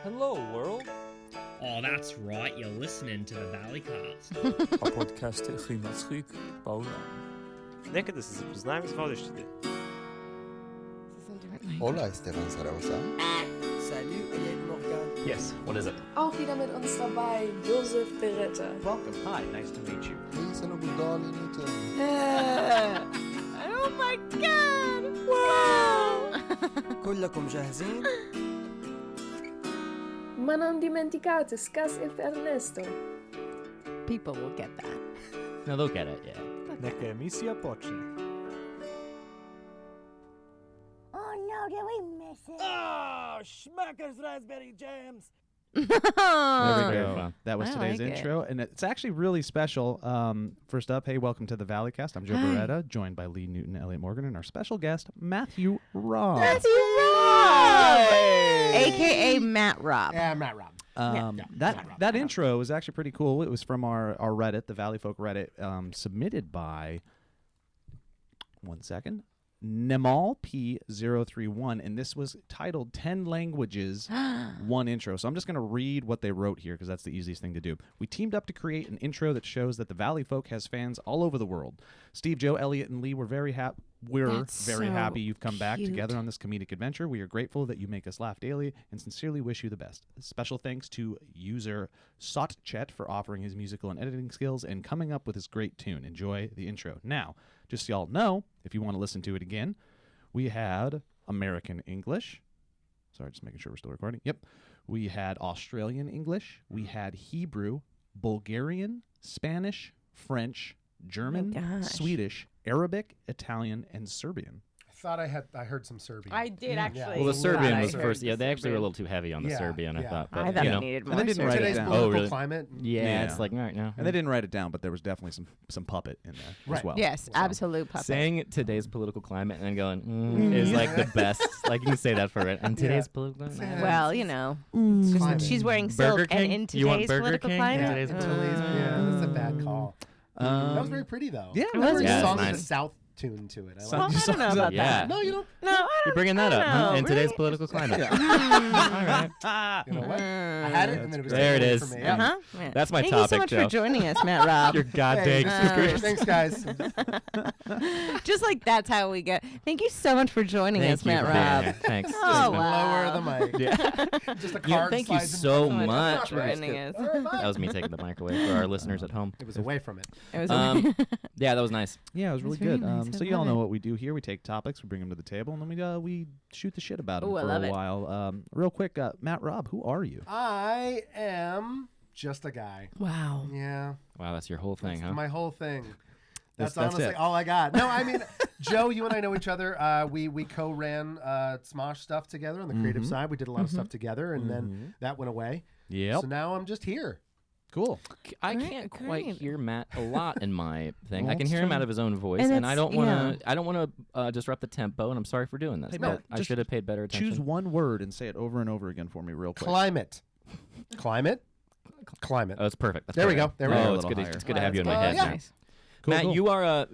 Hello, world. Oh, that's right. You're listening to the Valleycast. A podcast klimaatschrik bouwnaam. Neka da se zapoznajem z vodištite. Hola, Esteban Zaragoza. Salut, Elliott Morgan. Yes, what is it? Auch wieder mit uns dabei, Joseph Bereta. Welcome. Hi, nice to meet you. Lisa Budalinitan. Oh my god! Wow! كلكم جاهزين؟ Ma non dimenticate, Scas e Ernesto. People will get that. No, they'll get it, yeah. Neka emisija počne. Oh no, did we miss it? Oh, Schmacker's raspberry jams. There There we go. That was I today's like intro, and it's actually really special. First up, hey, welcome to the Valleycast. I'm Joe Bereta, joined by Lee Newton, Elliott Morgan, and our special guest, Matthew Raub. Matthew Raub! A.K.A. Matt Raub. Yeah, Matt Raub. That intro was actually pretty cool. It was from our Reddit, the Valleyfolk Reddit, submitted by, one second, Nemal P031, and this was titled 10 Languages, One Intro. So I'm just going to read what they wrote here because that's the easiest thing to do. We teamed up to create an intro that shows that the Valleyfolk has fans all over the world. Steve, Joe, Elliott, and Lee were very happy. That's so happy you've come back cute. together on this comedic adventure. We are grateful that you make us laugh daily and sincerely wish you the best. Special thanks to user Sotchet for offering his musical and editing skills and coming up with this great tune. Enjoy the intro. Now, just so y'all know, if you want to listen to it again, we had American English. Sorry, just making sure we're still recording. Yep. We had Australian English. We had Hebrew, Bulgarian, Spanish, French, German, gosh. Swedish, Arabic, Italian, and Serbian. I thought I heard some Serbian. I did actually. Well, the Serbian was I first. heard Yeah, they actually were a little too heavy on the Yeah, Serbian, I yeah. thought. I But, thought you it know, needed And more. they didn't write it Today's down. political really? climate. yeah, Yeah. it's like, all right, now. And they didn't write it down, but there was definitely some puppet in there as Right. well. Yes, absolute puppet. Saying today's political climate and then going, is like the best. Like, you can say that for it. And today's political climate. Well, you know, Climate. she's wearing Burger silk, and King? in You want today's Burger political King? climate, Today's Yeah, that's a bad call. That was very pretty, though. Yeah, there was yeah, a it's song with nice. a South tune to it. I Some- like Well, I don't know about Yeah. that. No, you don't. No, I You're bringing that I up, don't huh? know, In today's really? political climate. All right. You know what? I had it, and then it was There it taken away is. from me. Uh-huh. Yeah. That's my Thank topic, you so much Joe. for joining us, Matt Raub. You're goddamn Thanks, guys. Just like that's how we get. Thank you so much for joining us, Matt for being Raub. here. Thanks. Oh, wow. Lower the mic. Yeah. Just a You- card thank you slides in so front of me. much for for joining us. That was me taking the mic away for our listeners at home. It was away from it. It was Yeah, that was nice. Yeah, it was really very good. nice. I So y'all love know it. what we do here. We take topics, we bring them to the table, and then we shoot the shit about them Ooh, I for love a it. while. Real quick, Matt Raub, who are you? I am just a guy. wow. Yeah. Wow, that's your whole thing, That's huh? my whole thing. That's honestly it. all I got. No, I mean, Joe, you and I know each other. We co-ran Smosh stuff together on the creative side. We did a lot of stuff together, and then that went away. Yep. So now I'm just here. Cool. I Great, can't quite great. hear Matt a lot in my thing. Well, I can that's hear him true. out of his own voice, And and I it's- don't want to. I don't want to disrupt the tempo, and I'm sorry for doing this. Hey, but Matt, I just should have paid better attention. Choose one word and say it over and over again for me, real quick. Climate. Climate. Climate. Oh, it's perfect. That's There we perfect. go. There we Oh, go. it's A good. little It's higher. good to have you in my Well, head. yeah. now. Nice. Cool, Matt, cool.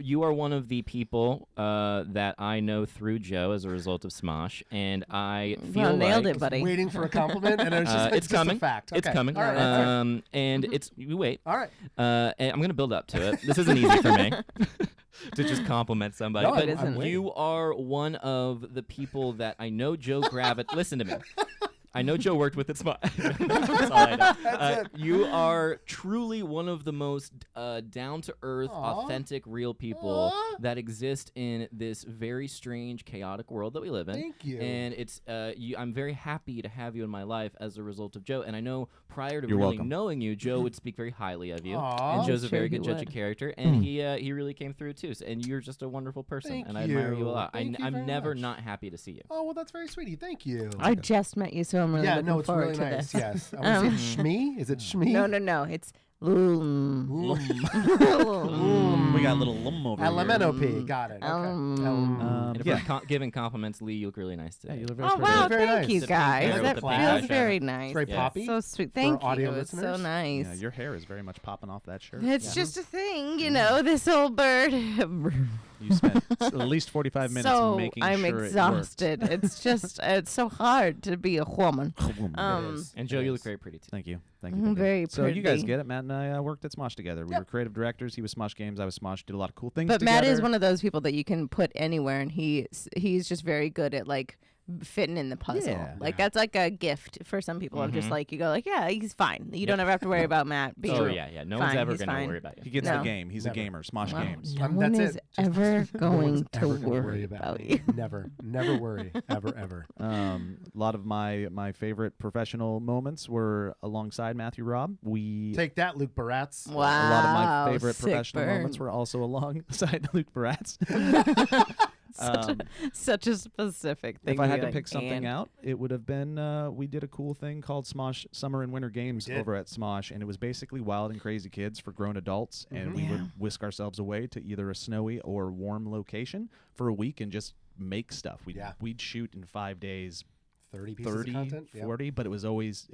you are one of the people that I know through Joe as a result of Smosh, and I feel Well, nailed like it, buddy. Waiting for a compliment, and it's just, it's just coming. a fact. It's Okay. coming. All right. And it's you wait. All right. And I'm gonna build up to it. This isn't easy for me to just compliment somebody. No, but it isn't. you are one of the people that I know Joe Listen to me. I know Joe worked with it. That's all I know. You are truly one of the most down-to-earth, authentic, real people that exist in this very strange, chaotic world that we live in. Thank you. And it's I'm very happy to have you in my life as a result of Joe. And I know prior to You're really welcome. knowing you, Joe would speak very highly of you. Aw. And Joe's a Sure very he good judge would. of character, and he really came through too. And you're just a wonderful person, Thank and I admire you a you. lot. Thank you I'm very never much. not happy to see you. Oh, well, that's very sweet. Thank you. I just met you, so I'm really yeah, looking no, it's forward really to nice. this. Yes. I want to say Shmee. Is it Shmee? No. It's Mm. We got a little lum over here. LMNOP. Got it. Okay. And if yeah. we're giving compliments, Lee, you look really nice today. Yeah, you look very Oh pretty. wow! Very Thank nice. you The guys. pink hair That with the pink feels eyeshadow. very nice. Very Yeah. poppy. So sweet. Thank you. audio It's so listeners. nice. Yeah, your hair is very much popping off that shirt. It's just a thing, you know. This old bird. You spent at least 45 minutes so making I'm sure exhausted. It's just it's so hard to be a woman. it worked. And Joe, you look very pretty too. Thank you. Thank you. Mhm, thank you. very So you guys pretty. get it. Matt and I worked at Smosh together. We were creative directors. He was Smosh Games. I was Smosh. Did a lot of cool things But together. Matt is one of those people that you can put anywhere, and he's just very good at like fitting in the puzzle. Yeah. Like that's like a gift for some people. Of just like you go like, yeah, he's fine. You don't ever have to worry about Matt being. Oh yeah. No one's Fine, ever he's gonna fine. worry about you. He gets No. the game. He's a gamer. Smosh Wow. Games. No one That's is it. ever No one's going to ever gonna worry about me. you. Never worry. Ever. A lot of my favorite professional moments were alongside Matthew Raub. We Take that, Luke Baratz. a lot of my Wow, favorite sick professional burn. moments were also alongside Luke Baratz. Such a specific thing. If I to had be to like, pick something and- out, it would have been we did a cool thing called Smosh Summer and Winter Games did. over at Smosh, and it was basically wild and crazy kids for grown adults, and we would whisk ourselves away to either a snowy or warm location for a week and just make stuff. We'd shoot in 5 days, 30 pieces 30, of content. Yep. 40, but it was always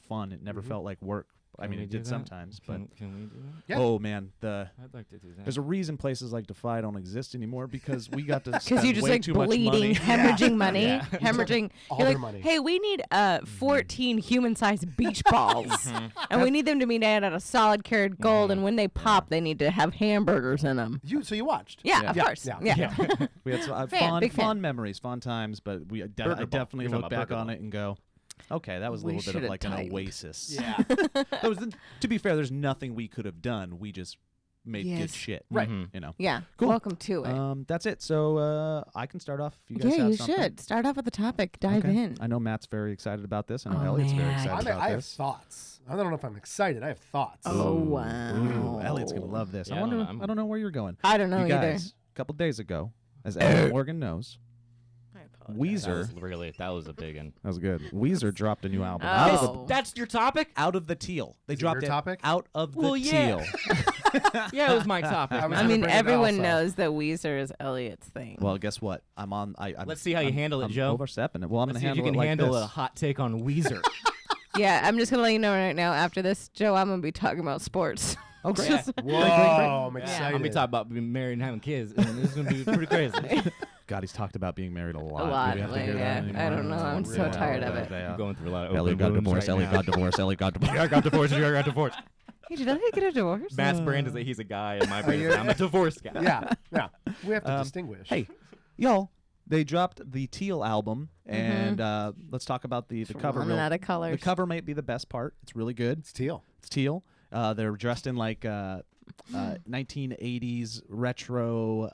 fun. It never felt like work. I mean, we it do did that? sometimes, but Can we do that? Yeah. oh man, I'd like to do that. there's a reason places like Defy don't exist anymore because we got to Because spend you're just way like too much money. bleeding, hemorrhaging money, Yeah. hemorrhaging. All You're their like, money. hey, we need 14 human-sized beach balls, and we need them to be made out of solid carat gold. And when they pop, they need to have hamburgers in them. So you watched? Yeah, Yeah. of Yeah, course. yeah. Yeah. We had Big fan. fond memories, fun times, but I Burger Ball. definitely You're look talking back about on Burger it and go, okay, that was a We little bit of shoulda like an tightened. oasis. Yeah. To be fair, there's nothing we could have done. We just made good Yes. shit. Right. You know. Yeah. Cool. Welcome to it. That's it. So I can start off. If you guys Yeah, have you something. should start off with the topic. Dive Okay. in. I know Matt's very excited about this. I know Oh, Elliott's very man. excited about I have this. thoughts. I don't know if I'm excited. I have thoughts. Oh Ooh, wow. Elliott's gonna love this. Yeah, I wonder. I'm- I don't know where you're going. I don't know you either. guys, a couple days ago, as Elliott Morgan knows, That Weezer. was a big one. That was good. Weezer dropped a new album. Oh. Out of the That's your topic? out of the teal. They Is it dropped your topic? out of the Well, yeah. teal. Yeah, it was my topic. I was I gonna mean, bring it everyone also. knows that Weezer is Elliot's thing. Well, guess what? I'm Let's see how you handle it, I'm Joe. overstepping it. Well, I'm Let's gonna see if you handle can it like handle this. a hot take on Weezer. Yeah, I'm just gonna let you know right now. After this, Joe, I'm gonna be talking about sports. Oh, great. Yeah. Whoa, I'm Yeah, excited. I'm gonna be talking about being married and having kids, and this is gonna be pretty crazy. God, he's talked about being married a lot. A Do lot, we have to like, hear that yeah. anymore? I don't know. I'm so tired of it. I'm going through a lot of Elliott open got wounds divorced. right Elliott now. got divorced. Elliott got divorced. I got divorced. I got divorced. Hey, did Elliot get a divorce? Matt's brand is that he's a guy, and my brand is that I'm a divorced guy. Yeah. We have to distinguish. Hey, y'all. They dropped the Teal album, and let's talk about the cover. Running out of colors. The cover might be the best part. It's really good. It's teal. It's teal. They're dressed in like 1980s retro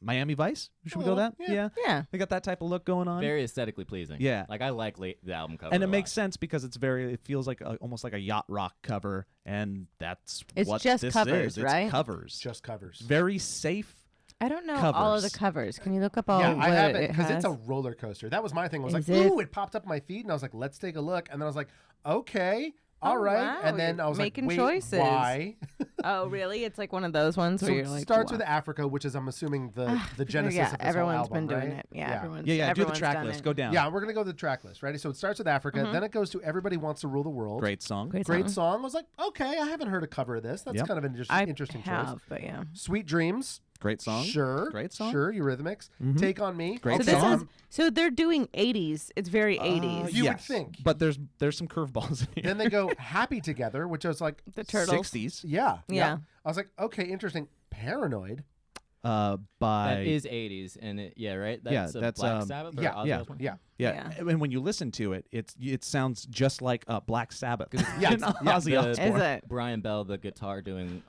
Miami Vice. Should we go that? yeah. Yeah. They got that type of look going on. Very aesthetically pleasing. Yeah. Like I like the album cover. And it a makes lot. sense because it feels like almost like a yacht rock cover, and that's It's what just this covers, is. right? It's covers. Just covers. Very safe. I don't know all of the Covers. covers. Can you look up all Yeah, what I have it it because it's a has? roller coaster. That was my thing. I was Is like, it? ooh, it popped up my feed, and I was like, let's take a look. And then I was like, okay, all Oh, right. wow, And then you're I was making like, wait, choices. why? Oh, really? It's like one of those ones So where it you're like, starts wow. with Africa, which is, I'm assuming, the genesis yeah, of this everyone's whole album, been doing right? it. Yeah, everyone's Yeah, do the everyone's track done list. it. Go down. Yeah, we're going to go to the track list. Ready? So it starts with Africa. Mm-hmm. Then it goes to Everybody Wants to Rule the World. Great song. Great song. I was like, okay, I haven't heard a cover of this. That's Yep. kind of an I interesting have, choice. but yeah. Sweet Dreams. Great song. Sure. Great song. Sure, Eurythmics. Take on Me. Great So Okay. this song. is so they're doing 80s. It's very 80s. You would Yes, think. but there's some curveballs in here. Then they go Happy Together, which I was like, The Turtles. 60s. yeah. Yeah. I was like, okay, interesting. Paranoid. By That is 80s, and right. That's a that's, Black Sabbath or Yeah, Ozzy yeah, Osbourne? Yeah. yeah. And when you listen to it, it sounds just like Black Sabbath. Yeah, And yeah. Ozzy The- Is Osbourne. it? Brian Bell, the guitarist doing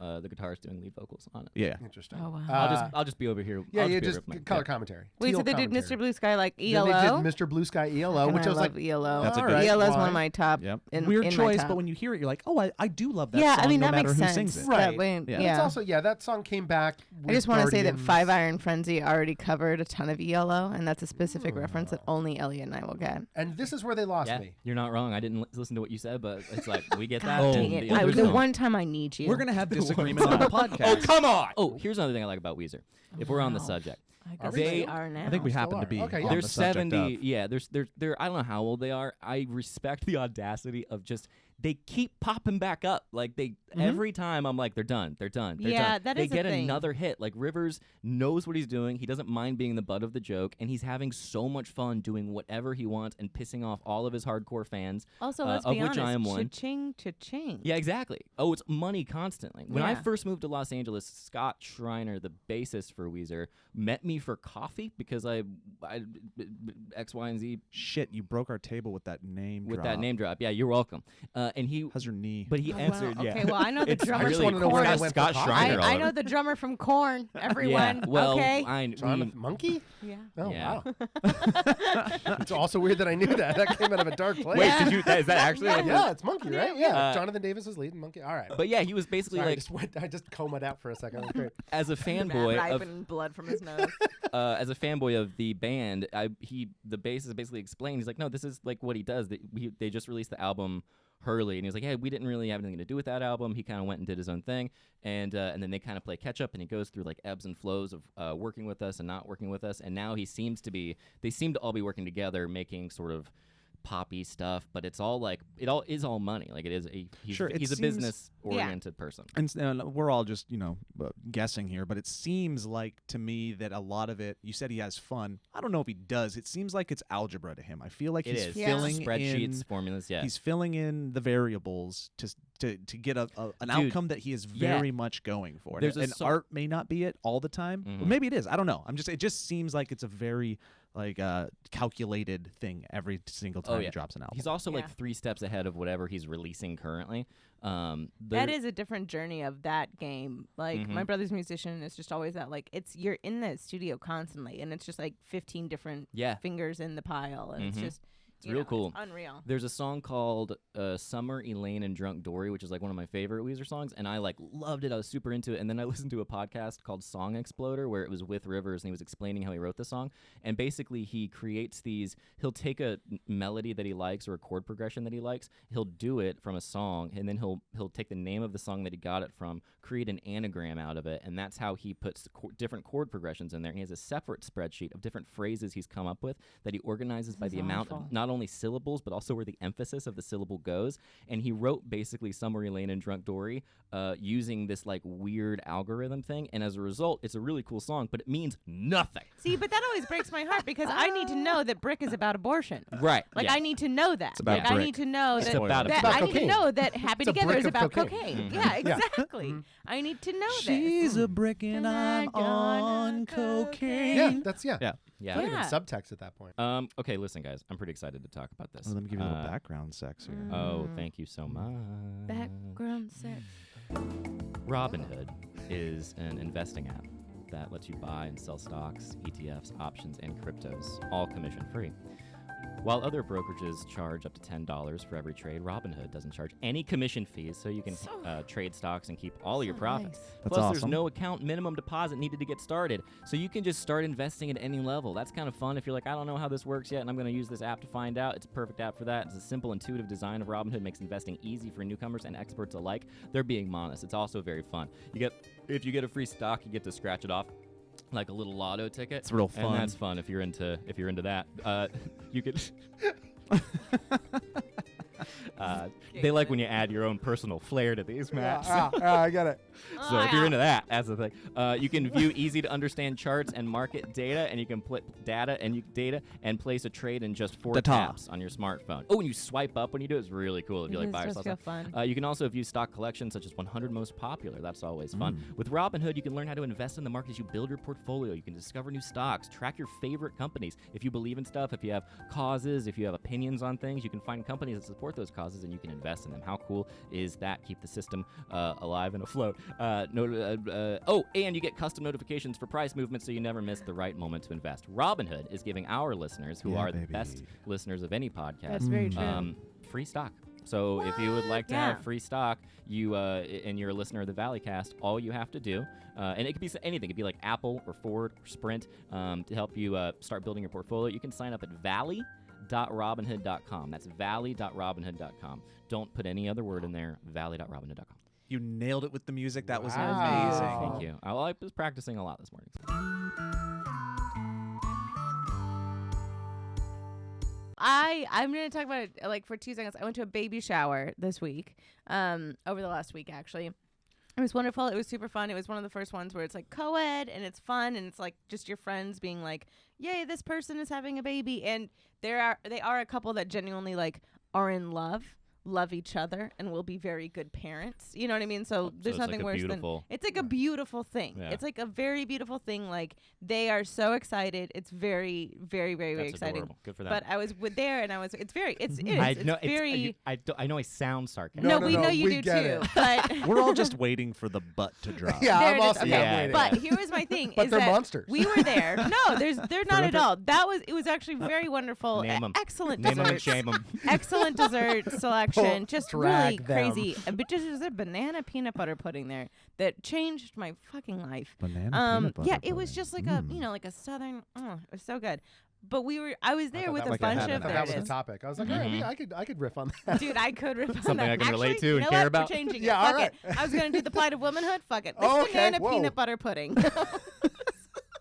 lead vocals on it. Yeah. Interesting. Oh wow. I'll just be over here. Yeah, I'll yeah, be just over with my- color yeah. commentary. Wait, so Teal they did commentary. Mr. Blue Sky like Then ELO? they did Mr. Blue Sky ELO, And which I was love like, ELO. That's a all good- right, ELO is one why? of my top. Yep. In, Weird in my choice, top. but when you hear it, you're like, oh, I do love that yeah, song I mean no that matter makes who sense. sings it. Right. That way, Yeah. yeah. It's also, that song came back I just want to say that Guardians. Five Iron Frenzy already covered a ton of ELO, and that's a specific reference that only Elliott Elliot and I will get. And this is where they lost Yeah, me. you're not wrong. I didn't listen to what you said, but it's like we get that. God and dang it. the others The don't. one time I need you. We're gonna have disagreements on the podcast. Oh, come on! Oh, here's another thing I like about Weezer. If we're on the Wow. subject, I guess They- we are now. I think we Still happen to are. be Okay, yeah. on they're the subject 70. of. Yeah, they're I don't know how old they are. I respect the audacity of just they keep popping back up. Like they every time I'm like they're done. They're done. They're Yeah, done. that they is a get thing. another hit. Like Rivers knows what he's doing. He doesn't mind being the butt of the joke, and he's having so much fun doing whatever he wants and pissing off all of his hardcore fans. Also, let's of be which honest. I am one. Cha-ching, cha-ching. Yeah, exactly. Oh, it's money constantly. When I Yeah. first moved to Los Angeles, Scott Schreiner, the bassist for Weezer, met me for coffee because I X, Y, and Z Shit, you broke our table with that name. with drop. that name drop. Yeah, you're welcome. And he, How's your knee? but he Oh, answered. wow. Yeah. Okay, well, I know the It's drummer really wanna know where Scott, I went for Scott coffee. Schreiner. all I over. know the drummer from Korn. Everyone. Yeah. Well, okay. John Monkey? Yeah. Oh, Yeah. wow. It's also weird that I knew that. That came out of a dark place. Wait, did you? Is that actually? Like Yeah, it's Monkey, right? Yeah. Uh, Jonathan Davis is leading Monkey. All right. But yeah, he was basically Sorry, like, I just combed out for a second. That was great. as a fanboy of Wiping blood from his nose. as a fanboy of the band, the bassist basically explained. He's like, no, this is like what he does. They just released the album Hurley, and he was like, hey, we didn't really have anything to do with that album. He kind of went and did his own thing, and then they kind of play catch up, and he goes through like ebbs and flows of working with us and not working with us, and now they seem to all be working together, making sort of poppy stuff, but it's all like it all is all money. Like it is Sure, it he's a seems- business oriented person. And we're all just, guessing here, but it seems like to me that a lot of it, you said he has fun. I don't know if he does. It seems like it's algebra to him. I feel like It he's is filling spreadsheets, in, formulas. Yeah, he's filling in the variables to get an outcome that he is very much going for. There's and art may not be it all the time. Mhm. Or maybe it is. I don't know. It just seems like it's a very calculated thing every single time he drops an album. He's also like Yeah. 3 steps ahead of whatever he's releasing currently. That is a different journey of that game. Like my brother's musician, and it's just always that like you're in the studio constantly, and it's just like 15 different fingers in the pile, and it's just real cool. It's unreal. There's a song called Summer, Elaine, and Drunk Dory, which is like one of my favorite Weezer songs, and I like loved it. I was super into it, and then I listened to a podcast called Song Exploder where it was with Rivers, and he was explaining how he wrote the song. And basically, he creates these. He'll take a melody that he likes or a chord progression that he likes. He'll do it from a song, and then he'll take the name of the song that he got it from, create an anagram out of it, and that's how he puts different chord progressions in there. And he has a separate spreadsheet of different phrases he's come up with that he organizes by the amount of not only syllables but also where the emphasis of the syllable goes. And he wrote basically Summer, Elaine, and Drunk Dory using this like weird algorithm thing, and as a result it's a really cool song, but it means nothing. See, but that always breaks my heart because I need to know that Brick is about abortion. Right. Like yeah. I need to know that. It's about like I brick. need to know It's that, about that about I need to cocaine. know that Happy It's a Together brick is of about cocaine. cocaine. Yeah, exactly. I need to know She's this. a brick and I'm on cocaine. Yeah, that's Yeah. Yeah. not even Yeah. subtext at that point. Okay, listen, guys. I'm pretty excited to talk about this. Let me give you a little background sex here. Oh, thank you so much. Background sex. Robinhood is an investing app that lets you buy and sell stocks, ETFs, options, and cryptos, all commission-free. While other brokerages charge up to $10 for every trade, Robinhood doesn't charge any commission fees, so you can trade stocks and keep all of your profits. That's Plus, there's awesome. no account minimum deposit needed to get started, so you can just start investing at any level. That's kind of fun if you're like, I don't know how this works yet, and I'm going to use this app to find out. It's a perfect app for that. It's a simple, intuitive design of Robinhood makes investing easy for newcomers and experts alike. They're being modest. It's also very fun. If you get a free stock, you get to scratch it off like a little lotto ticket. It's real fun. And that's fun if you're into that. You could. They like when you add your own personal flair to these maps. I got it. So if you're into that, that's the thing. You can view easy to understand charts and market data, and you can data and place a trade in just 4 taps on your smartphone. Oh, and you swipe up when you do it. It's really cool if you like buy or It sell does feel stuff. fun. You can also view stock collections such as 100 most popular. That's always fun. With Robinhood, you can learn how to invest in the market as you build your portfolio. You can discover new stocks, track your favorite companies. If you believe in stuff, if you have causes, if you have opinions on things, you can find companies that support those causes and you can invest in them. How cool is that? Keep the system alive and afloat. And you get custom notifications for price movements so you never miss the right moment to invest. Robinhood is giving our listeners, who are the best listeners of any podcast, That's very true. free stock. So if you would like to have free stock, and you're a listener of the Valleycast, all you have to do, and it could be anything. It could be like Apple or Ford or Sprint to help you start building your portfolio. You can sign up at valley.robinhood.com. That's valley.robinhood.com. Don't put any other word in there. Valley.robinhood.com. You nailed it with the music. That was Wow. amazing. Thank you. I was practicing a lot this morning. I'm going to talk about it like for 2 seconds. I went to a baby shower this week, over the last week actually. It was wonderful. It was super fun. It was one of the first ones where it's like co-ed and it's fun and it's like just your friends being like, yay, this person is having a baby. And they are a couple that genuinely like are in love each other, and will be very good parents. You know what I mean? So there's it's nothing like a worse beautiful- than it's like a beautiful thing. Yeah. It's like a very beautiful thing. Like they are so excited. It's very, very, very, very That's exciting. adorable. Good for them. But I was there, and it's very, it is. I It's know, very. I know I sound sarcastic. No, No, we no, know you we do get too. it. But We're all just waiting for the butt to drop. Yeah, there I'm it is. also Okay. Yeah, waiting. But here was my thing: But is they're that monsters. we were there. No, they're not at all. It was actually very wonderful. Name 'em. Excellent Name them and desserts. shame them. Excellent dessert selection. Just really drag them. crazy. But just there's a banana peanut butter pudding there that changed my fucking life. Banana peanut butter Yeah, it was pudding. just like a like a southern. It was so good. But I was there with a was bunch like a of that there was it the is. topic. I was like, all right, I could riff on that. Dude, I could riff on Something that. I can relate Actually, to and you know care what? about. We're changing Yeah, it. all Fuck right. it. I was gonna do the plight of womanhood. Fuck it. It's Oh, okay. banana Whoa. peanut butter pudding.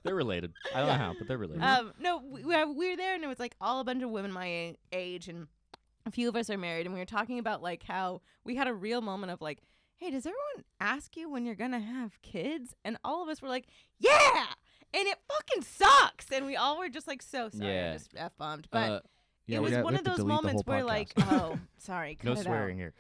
They're related. I don't know how, but they're related. No, we were there, and it was like all a bunch of women my age, and a few of us are married, and we were talking about like how we had a real moment of like, hey, does everyone ask you when you're gonna have kids? And all of us were like, yeah, and it fucking sucks, and we all were just like so sorry, Yeah. just f-bombed, but. Yeah, It was we one have of to those delete the moments whole where, podcast. like, oh, sorry, cut No it swearing out.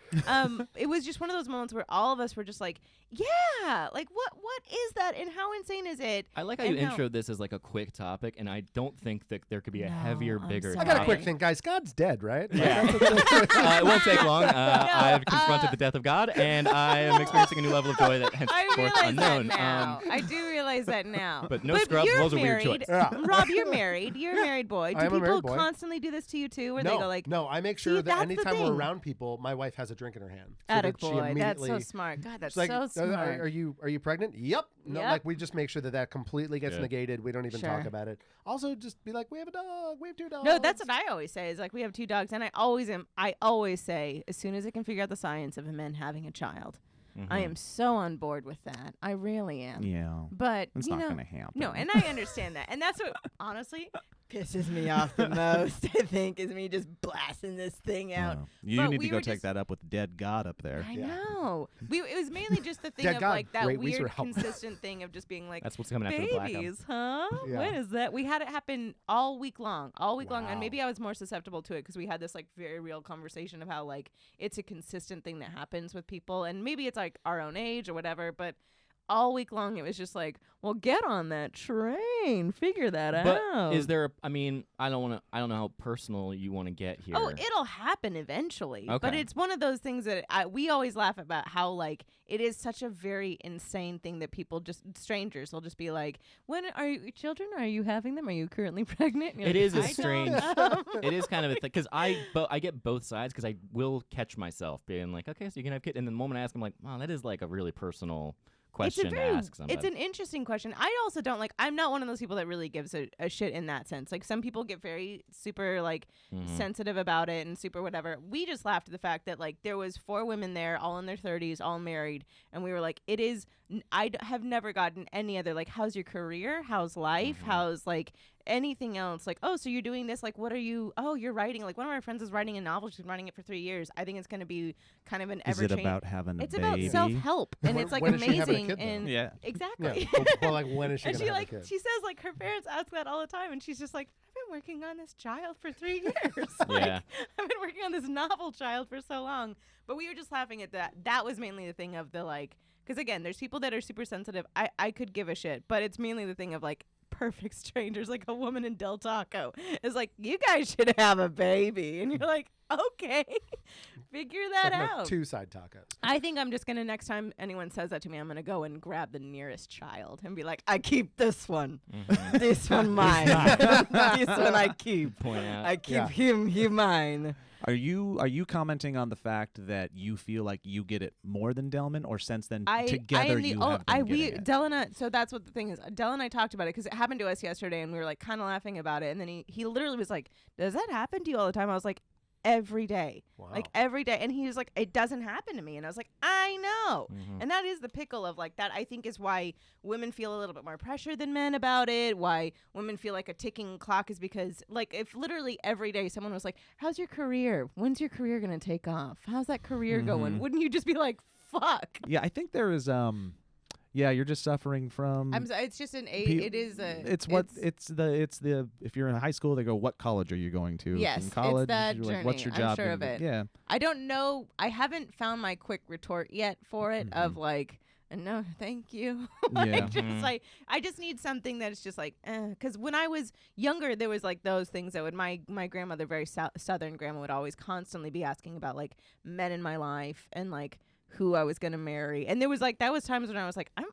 here. It was just one of those moments where all of us were just like, yeah, like what is that, and how insane is it? I like how And you introed this as like a quick topic, and I don't think that there could be a No, heavier, I'm bigger sorry. I got a topic. quick thing, guys. God's dead, right? Yeah. It won't take long. I've confronted the death of God, and I am experiencing a new level of joy that I henceforth realize unknown. that now. I do realize that now. but no scrubs you're was a weird married. choice. Yeah. Rob, you're married. You're a married boy. Do I am a people married boy. constantly do this to you too, where No, they go like, no, I make See, sure that that's the anytime we're thing. around people, my wife has a drink in her hand. "Attaboy, that she that's so immediately- smart. God, that's She's like, so smart." Are you pregnant? Yep. No, Yep. like we just make sure that completely gets Yeah. negated. We don't even talk Sure. about it. Also, just be like, we have a dog. We have 2 dogs. No, that's what I always say. Is like we have 2 dogs, and I always say as soon as I can figure out the science of a man having a child, I am so on board with that. I really am. Yeah. But It's you not know, gonna happen. no, and I understand that, and that's what honestly pisses me off the most. I think is me just blasting this thing out. Wow. You But need we to go were take just- that up with dead God up there. I Yeah. know. It was mainly just the thing Dead of God, like that great Weezer weird help. consistent thing of just being like, That's what's coming after the blackout. babies, huh? Yeah. When is that? We had it happen all week long, and Wow. maybe I was more susceptible to it because we had this like very real conversation of how like it's a consistent thing that happens with people, and maybe it's like our own age or whatever, but all week long it was just like, well, get on that train, figure that But out. is there? I mean, I don't know how personal you want to get here. Oh, it'll happen eventually. But Okay. it's one of those things that we always laugh about how, like, it is such a very insane thing that people strangers will just be like, when are you children? Are you having them? Are you currently pregnant? And you're It like, is a "I don't strange. know." It is kind of a thing because I get both sides because I will catch myself being like, okay, so you can have kids, and then the moment I ask, I'm like, wow, that is like a really personal question to ask somebody. It's an interesting question. I also don't I'm not one of those people that really gives a shit in that sense. Like some people get very super like sensitive about it and super whatever. We just laughed at the fact that like there was 4 women there, all in their 30s, all married, and we were like, it is. Have never gotten any other like, how's your career? How's life? How's like anything else? Like, oh, so you're doing this? Like, what are you? Oh, you're writing. Like one of my friends is writing a novel. She's been writing it for 3 years. I think it's going to be kind of an Is ever it about having a It's baby? about self-help, and When- it's like when is she having a amazing. kid, though? And Yeah. exactly. Yeah. Well, like, when is she and gonna she have a like kid? she says like her parents ask that all the time, and she's just like, I've been working on this child for 3 years. Yeah. I've been working on this novel child for so long. But we were just laughing at that. That was mainly the thing of the like, because again, there's people that are super sensitive. I could give a shit, but it's mainly the thing of like perfect strangers, like a woman in Del Taco is like, you guys should have a baby, and you're like, okay. Figure that Like, no, out. 2 side tacos. I think I'm just gonna, next time anyone says that to me, I'm gonna go and grab the nearest child and be like, I keep this one. This one mine. This one I keep. Point out. I keep him mine. Are you commenting on the fact that you feel like you get it more than Delman, or since then together you have been getting it? Dell and I, so that's what the thing is. Dell and I talked about it because it happened to us yesterday, and we were like kind of laughing about it. And then he literally was like, "Does that happen to you all the time?" I was like, every day. Wow. Like every day. And he was like, it doesn't happen to me. And I was like, I know. And that is the pickle of like that, I think, is why women feel a little bit more pressure than men about it. Why women feel like a ticking clock is because like if literally every day someone was like, how's your career? When's your career going to take off? How's that career going? Wouldn't you just be like, fuck? Yeah, I think there is yeah, you're just suffering from. It's just it is a. It's the if you're in high school, they go, what college are you going to? Yes, in college, it's that you're journey. like, what's your job? I'm sure of it. Yeah. I don't know. I haven't found my quick retort yet for it of like, no, thank you. Yeah. I just need something that's just like, because when I was younger, there was like those things that would my grandmother, very southern grandma, would always constantly be asking about like men in my life and like who I was gonna marry, and there was like that was times when I was like, I'm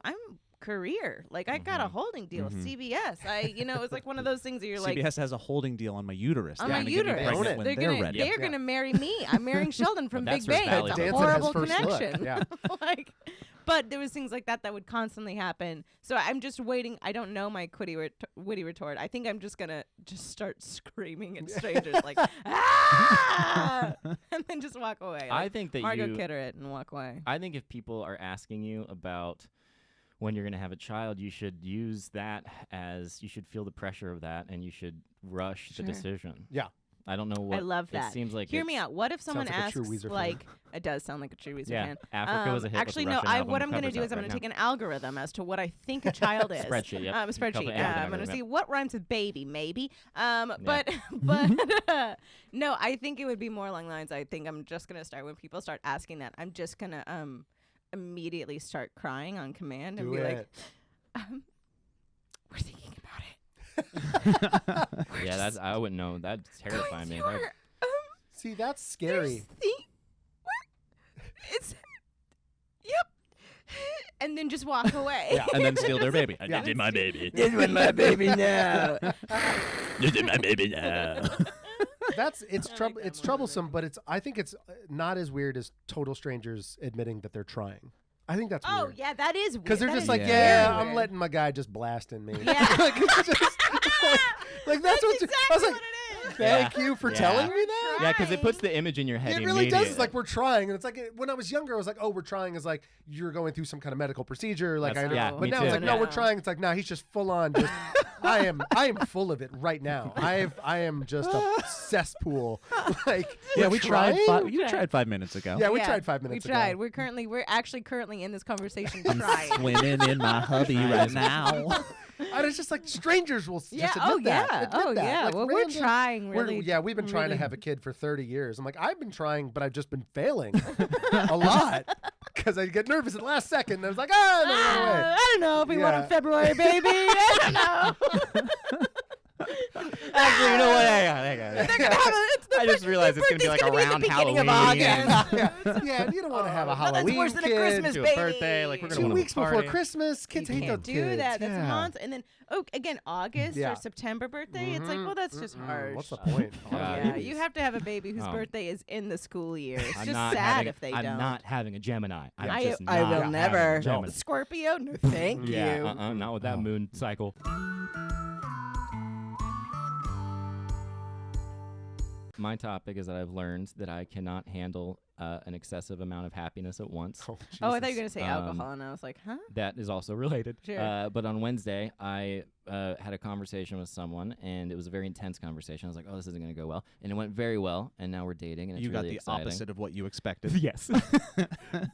career, like I got a holding deal, CBS. It was like one of those things that you're like, CBS has a holding deal on my uterus. On They're my gonna get me uterus. pregnant when they're ready. They're gonna marry me. I'm marrying Sheldon from Big Bang. It's a Dancer horrible has first look. connection. Yeah. Like, but there was things like that would constantly happen. So I'm just waiting. I don't know my witty retort. I think I'm just gonna start screaming at strangers like, ah! And then just walk away. Like, I think that Margot Kidder it and walk away. I think if people are asking you about when you're going to have a child, you should use that as you should feel the pressure of that, and you should rush the decision. Yeah. I don't know what. I love that. It seems like. Hear me out. What if someone like a true asks, Weezer fan. like, it does sound like a true Weezer fan. Africa was a hit. Actually, no. What I'm going to do is I'm going to take an algorithm as to what I think a child is. Spreadsheet. Yep. A spreadsheet. I'm going to see what rhymes with baby, maybe. But no, I think it would be more along the lines. I think I'm just going to start when people start asking that. I'm just going to immediately start crying on command and be like, we're thinking about it. Yeah, that's. I wouldn't know. That'd terrify me. See, that's scary. It's yep, and then just walk away. Yeah. And then steal their baby. I did my baby. This is my baby now. You did my baby now. It's troublesome, but I think it's not as weird as total strangers admitting that they're trying. I think that's weird. Oh yeah, that is weird. Because they're just like, I'm letting my guy just blast in me. Yeah. Like, it's just, like that's what exactly I was like. what it is. Thank you for telling me that. Yeah, because it puts the image in your head. It really does. It's like we're trying, and it's like when I was younger, I was like, "Oh, we're trying." Is like you're going through some kind of medical procedure. Like But now me it's too. like, no, we're trying. It's like, nah, he's just full on. Just I am full of it right now. I am just a cesspool. Like we tried. trying? You tried 5 minutes ago. Yeah, we tried 5 minutes We ago. tried. We're actually currently in this conversation trying. Swimming in my hubby right now. And it's just like strangers will just admit that. Oh Admit that. yeah. Like, Well, we're random- trying really. we've been trying to have a kid for 30 years. I'm like, I've been trying, but I've just been failing a lot because I get nervous at the last second. And I was like, no way. I don't know if we want a February baby. I don't know. Actually, you know what? I just realized it's going to be like around Halloween. Yeah, and you don't want to have a Halloween worse than a kid. Christmas to baby. a birthday. Like, we're going to 2 want weeks to before Christmas, kids hate those Can't kids. do that. That's Yeah. nonsense. And then, again, August or September birthday. It's like, well, that's just harsh. What's the point? Yeah, you have to have a baby whose birthday is in the school year. It's I'm just not sad if they don't. I'm not having a Gemini. I just will not never. having a Gemini. Scorpio? No, thank you. Yeah, not with that moon cycle. My topic is that I've learned that I cannot handle an excessive amount of happiness at once. Oh, I thought you were going to say alcohol, and I was like, huh? That is also related. Sure. But on Wednesday, I had a conversation with someone, and it was a very intense conversation. I was like, oh, this isn't going to go well. And it went very well, and now we're dating, and it's You got really the exciting. opposite of what you expected. Yes.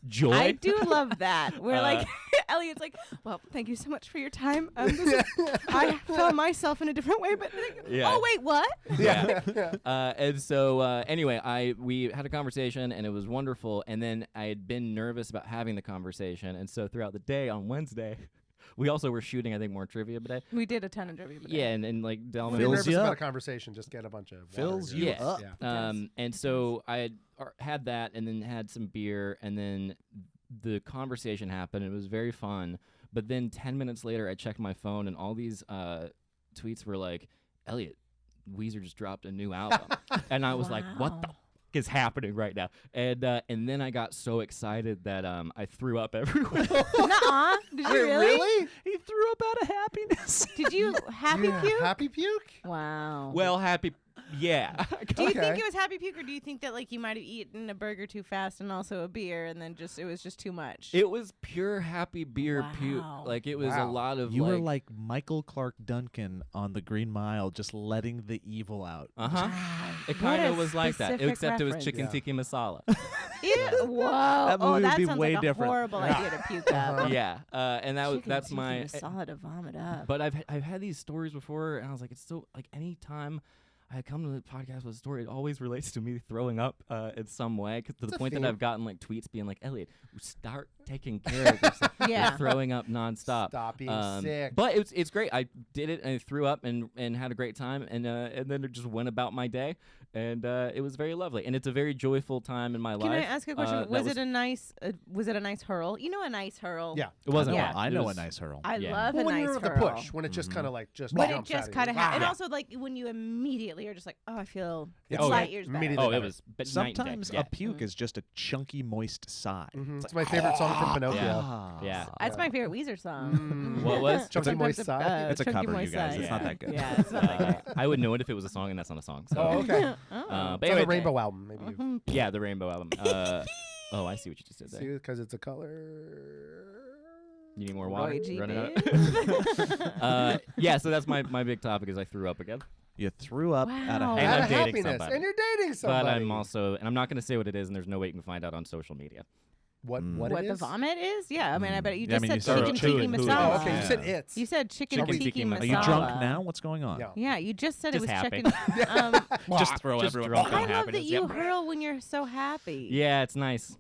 Joy. I do love that. We're like, Elliott's like, well, thank you so much for your time. I found myself in a different way, but oh, wait, what? Yeah. And so anyway, we had a conversation, and it was wonderful. And then I had been nervous about having the conversation. And so throughout the day on Wednesday, we also were shooting, I think, more trivia today. We did a ton of trivia. Yeah, and like If Delman. you're Fills nervous you about up. a conversation, just get a bunch of water Fills in you your- up. Yeah. And so I had that, and then had some beer, and then the conversation happened. It was very fun. But then 10 minutes later, I checked my phone, and all these tweets were like, Elliott, Weezer just dropped a new album. And I was like, what the f- is happening right now? And then I got so excited that I threw up everywhere. Nuh-uh. Did you really? He threw up out of happiness. Did you happy puke? Happy puke? Wow. Well, happy. Yeah. Do you Okay. think it was happy puke, or do you think that like you might have eaten a burger too fast and also a beer, and then it was just too much? It was pure happy beer puke. Wow. Like, it was a Wow. lot of You were like Michael Clark Duncan on the Green Mile, just letting the evil out. Uh-huh. It What kind a of was like that, specific except it was reference. chicken Yeah. tikka masala. Ew, whoa. That movie Oh, would that be sounds way like a different. horrible idea to puke up. Yeah, and that's Chicken my. tikka masala to vomit up. But I've had these stories before, and I was like, it's so like anytime I come to the podcast with a story, it always relates to me throwing up in some way, to the It's a point that theme. I've gotten like tweets being like, Elliott, start taking care of yourself. Yeah. You're throwing up nonstop. Stop being sick. But it's great. I did it and I threw up and had a great time, and then it just went about my day, and it was very lovely, and it's a very joyful time in my Can life. I ask a question? that Was it a nice hurl? You know, a nice hurl. Yeah. It wasn't. Yeah. I It know was- a nice hurl. I Yeah. love Well, a when nice you're at the hurl. push, when it just kind of like just When it jumps just out kind of of you. and also like when you immediately are just like, oh, I feel It's light like years better. immediately Oh, it better. was night and day. Sometimes Yeah. a puke is just a chunky, moist sigh. It's my favorite song from Pinocchio. Ah. Yeah. That's my favorite Weezer song. What was? Chunky Sometimes moist a- sigh. It's a Chunky cover, you Moist guys. Sigh. It's not that good. Yeah, it's not that good. I would know it if it was a song, and that's not a song. So. Oh, okay. Oh. But It's on anyway, the Rainbow album, maybe. You Yeah, the Rainbow album. Oh, I see what you just did there. see it because it's a color. You need more water? Roy G. Running out? Biv. Yeah, so that's my big topic is I threw up again. You threw up out of Wow. And Out I'm of dating happiness, somebody. and you're dating somebody. But I'm also, and I'm not going to say what it is, and there's no way you can find out on social media. what What it the is? vomit is? Yeah, I mean, I bet you Yeah, I just mean, you said said chicken chicken tiki tiki. masala. Oh, okay. You said Yeah. it's. You said chicken Chicken tiki tiki masala. Are you drunk now? What's going on? Yeah. Yeah, you just said Just it was happy. chicken. Just throw Just everyone. drunk I on love happiness. that you Yep. hurl when you're so happy. Yeah, it's nice.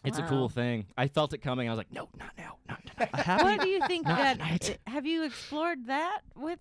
It's a cool Wow. thing. I felt it coming. I was like, no, not now, not tonight. What do you think Not that? tonight. Have you explored that with?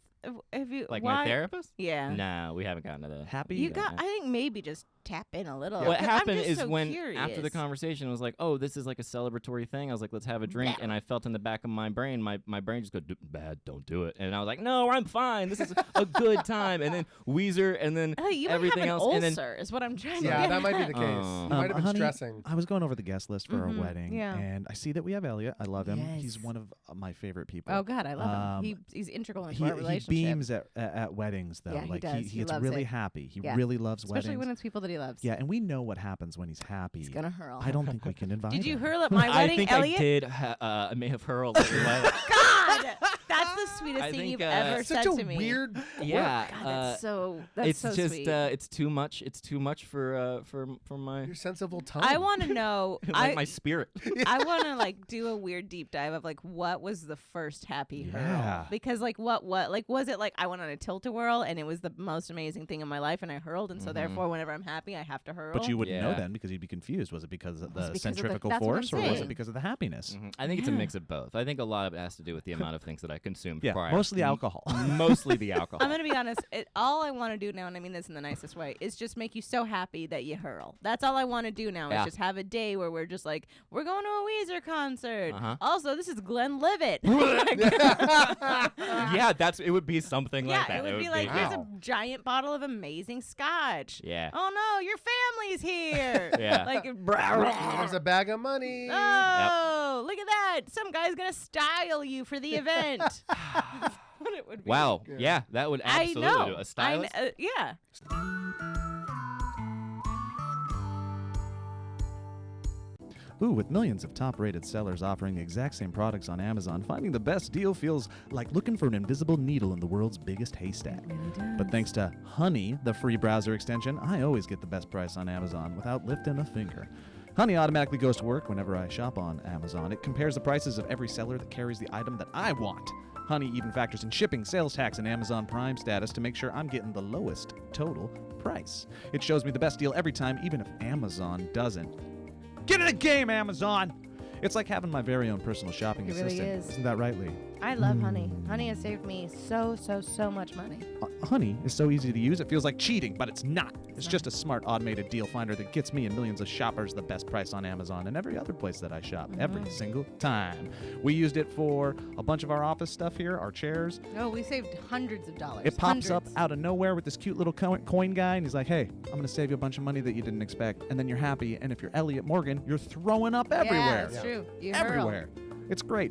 Have you? Like why? my therapist? Yeah. Nah, we haven't gotten to the. Happy? You got. I think maybe just tap in a little. What 'cause happened I'm just is so when curious. after the conversation it was like, oh, this is like a celebratory thing. I was like, let's have a drink, and I felt in the back of my brain, my brain just go, bad, don't do it, and I was like, no, I'm fine. This is a good time. And then Weezer, and then You everything might have else, an and then ulcer, is what I'm trying to Yeah, get that might be at. the case. Oh. You might have been honey, stressing. I was going over the guest list for our Mhm, wedding, yeah. and I see that we have Elliott. I love him. He's Yes. one of my favorite people. Oh God, I love him. Um, He's integral into He our he relationship. beams at weddings though. Yeah, he like does. he He gets loves really it. happy. He Yeah. really loves Especially weddings. when it's people that he loves. Yeah, and we know what happens when he's happy. He's gonna hurl. I don't think we can invite Did you him. hurl at my I wedding, think Elliott? I did. I may have hurled. at your wedding. God, that's the sweetest I thing think, you've uh, ever Such said a to me. weird. Yeah, God, that's so. That's it's so just sweet. it's too much. It's too much for my Your sensible tongue. I want to know. like my spirit. I want to like do a weird deep dive of like what was the first happy hurl? Yeah. Because like what like was it like I went on a tilt-a-whirl and it was the most amazing thing in my life and I hurled and so therefore whenever I'm happy I have to hurl. But you wouldn't know Yeah. then because you'd be confused. Was it because of Was the it because of the- centrifugal that's what I'm force, or was saying. it because of the happiness? I think it's a mix of both. I think a lot of it has to do with the amount of things that I consumed Yeah, prior. mostly alcohol. Mostly the alcohol. I'm gonna be honest. All I want to do now, and I mean this in the nicest way, is just make you so happy that you hurl. That's all I want to do now. Yeah. Is just have a day where we're just like, we're going to a Weezer concert. Uh-huh. Also, this is Glenlivet. Yeah, it would be something yeah, like that. it would be like, be- here's a Wow. giant bottle of amazing scotch. Yeah. Oh no, your family's here. Yeah. Like, There's a bag of money. oh, look at that. Some guy's gonna style you for the event. That's what it would be. Wow. Yeah, that would I absolutely know. do. A stylist. Yeah. Ooh, with millions of top-rated sellers offering the exact same products on Amazon, finding the best deal feels like looking for an invisible needle in the world's biggest haystack. But thanks to Honey, the free browser extension, I always get the best price on Amazon without lifting a finger. Honey automatically goes to work whenever I shop on Amazon. It compares the prices of every seller that carries the item that I want. Honey even factors in shipping, sales tax, and Amazon Prime status to make sure I'm getting the lowest total price. It shows me the best deal every time, even if Amazon doesn't. Get in the game, Amazon! It's like having my very own personal shopping It really assistant. is. Isn't that right, Lee? I love Honey. Honey has saved me so much money. Honey is so easy to use, it feels like cheating, but it's not. It's just a smart automated deal finder that gets me and millions of shoppers the best price on Amazon and every other place that I shop every single time. We used it for a bunch of our office stuff here, our chairs. Oh, we saved hundreds of dollars. It pops up Hundreds. out of nowhere with this cute little coin guy, and he's like, hey, I'm going to save you a bunch of money that you didn't expect. And then you're happy, and if you're Elliott Morgan, you're throwing up everywhere. Yeah, that's true. You hurl. Everywhere. It's great.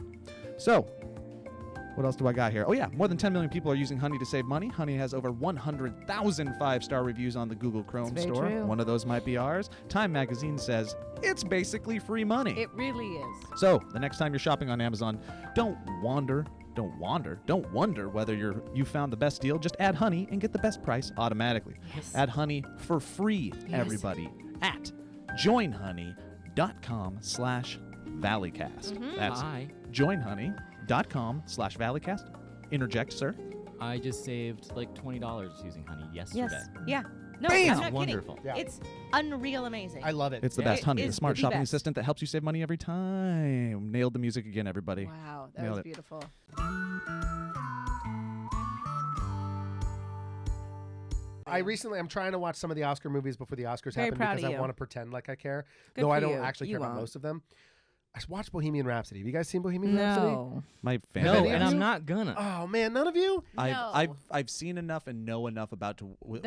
So, what else do I got here? Oh, yeah. More than 10 million people are using Honey to save money. Honey has over 100,000 five-star reviews on the Google Chrome That's very store. true. One of those might be ours. Time magazine says it's basically free money. It really is. So, the next time you're shopping on Amazon, don't wonder whether you found the best deal. Just add Honey and get the best price automatically. Yes. Add Honey for free, Yes. everybody, at joinhoney.com/Valleycast. That's joinhoney.com/Valleycast. Interject, sir. I just saved like $20 using Honey yesterday. Yes. Yeah. No, Bam! I'm not Wonderful. kidding. Yeah. It's unreal amazing. I love it. It's the Yeah. best, Honey, It the is smart the shopping best. assistant that helps you save money every time. Nailed the music again, everybody. Wow, that Nailed was it. beautiful. I'm trying to watch some of the Oscar movies before the Oscars Very happen proud because of I you. want to pretend like I care. Good though for I don't you. actually You care about won't. most of them. I watched Bohemian Rhapsody. Have you guys seen Bohemian Rhapsody? No. My No, family. any of and you? I'm not gonna. Oh man, none of you? No. I've seen enough and know enough about That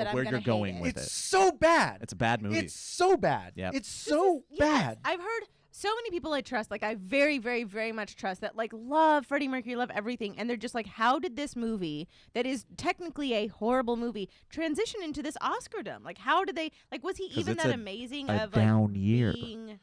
I'm where gonna you're hate going it. with It's it. so bad. It's a bad movie. It's so bad. Yep. It's so Yes, bad. I've heard so many people I trust, like I very, very, very much trust that like love Freddie Mercury, love everything, and they're just like, how did this movie that is technically a horrible movie transition into this Oscardom? Like, how did they? Like, was he 'Cause even it's that a- amazing a of down like year. being